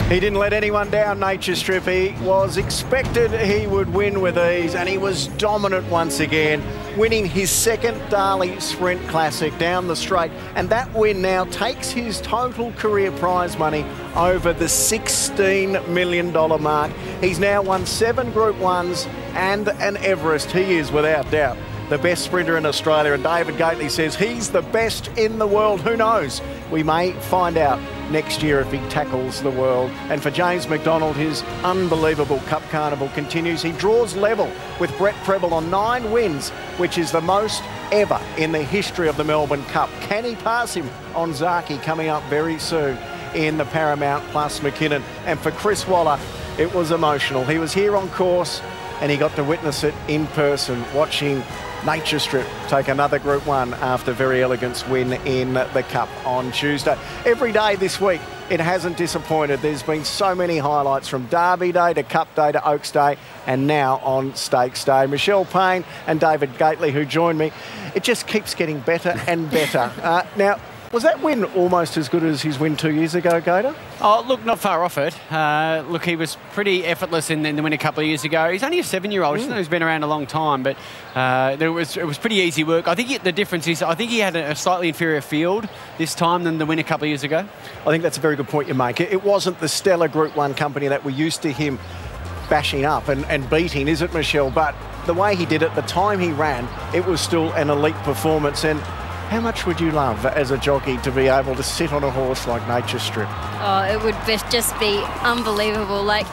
He didn't let anyone down, Nature Strip. He was expected he would win with ease, and he was dominant once again, winning his second Darley Sprint Classic down the straight. And that win now takes his total career prize money over the $16 million mark. He's now won 7 Group 1s and an Everest. He is, without doubt, the best sprinter in Australia, and David Gately says he's the best in the world. Who knows? We may find out next year if he tackles the world. And for James McDonald, his unbelievable Cup Carnival continues. He draws level with Brett Preble on 9 wins, which is the most ever in the history of the Melbourne Cup. Can he pass him on Zaaki coming up very soon in the Paramount Plus McKinnon? And for Chris Waller, it was emotional. He was here on course and he got to witness it in person, watching Nature Strip take another Group 1 after Very Elegant's win in the Cup on Tuesday. Every day this week, it hasn't disappointed. There's been so many highlights, from Derby Day to Cup Day to Oaks Day, and now on Stakes Day. Michelle Payne and David Gately, who joined me, it just keeps getting better and better. Now, was that win almost as good as his win 2 years ago, Gator? Oh, look, not far off it. Look, he was pretty effortless in the win a couple of years ago. He's only a 7-year-old. He's been around a long time, but it was pretty easy work. I think the difference is I think he had a slightly inferior field this time than the win a couple of years ago. I think that's a very good point you make. It wasn't the stellar Group 1 company that we're used to him bashing up and beating, is it, Michelle? But the way he did it, the time he ran, it was still an elite performance. And how much would you love as a jockey to be able to sit on a horse like Nature Strip? Oh, it would just be unbelievable. Like,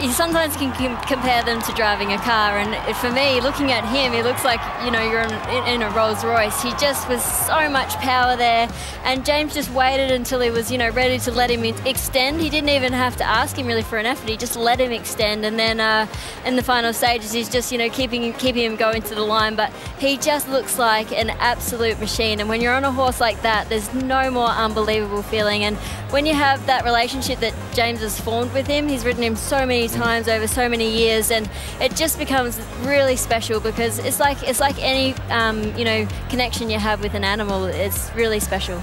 you sometimes can compare them to driving a car, and for me, looking at him, he looks like, you know, you're in a Rolls Royce. He just was so much power there, and James just waited until he was, you know, ready to let him extend. He didn't even have to ask him really for an effort. He just let him extend, and then in the final stages, he's just, you know, keeping him going to the line. But he just looks like an absolute machine, and when you're on a horse like that, there's no more unbelievable feeling. And when you have that relationship that James has formed with him, he's ridden him so many times over so many years, and it just becomes really special, because it's like any you know, connection you have with an animal. It's really special.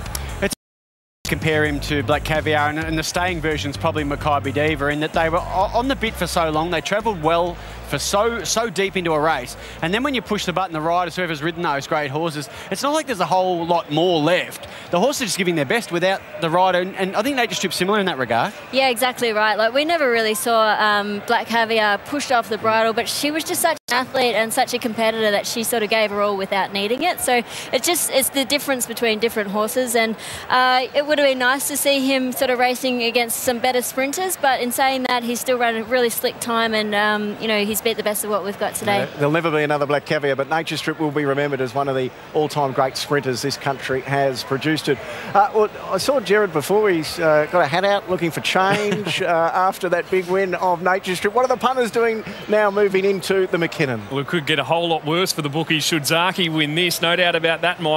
Compare him to Black Caviar, and the staying version's probably Maccabi Diva, in that they were on the bit for so long, they travelled well for so deep into a race, and then when you push the button, the riders, whoever's ridden those great horses, it's not like there's a whole lot more left. The horses are just giving their best without the rider, and I think Nature Strip's similar in that regard. Yeah, exactly right. Like, we never really saw Black Caviar pushed off the bridle, but she was just such an athlete and such a competitor that she sort of gave her all without needing it. So it's the difference between different horses, and it would have been nice to see him sort of racing against some better sprinters, but in saying that, he's still run a really slick time, and you know, he's beat the best of what we've got today. There'll never be another Black Caviar, but Nature Strip will be remembered as one of the all-time great sprinters this country has produced. Well, I saw Jared before. He's got a hat out looking for change after that big win of Nature Strip. What are the punters doing now moving into the McKinnon? Well, it could get a whole lot worse for the bookies should Zaaki win this. No doubt about that, Mike.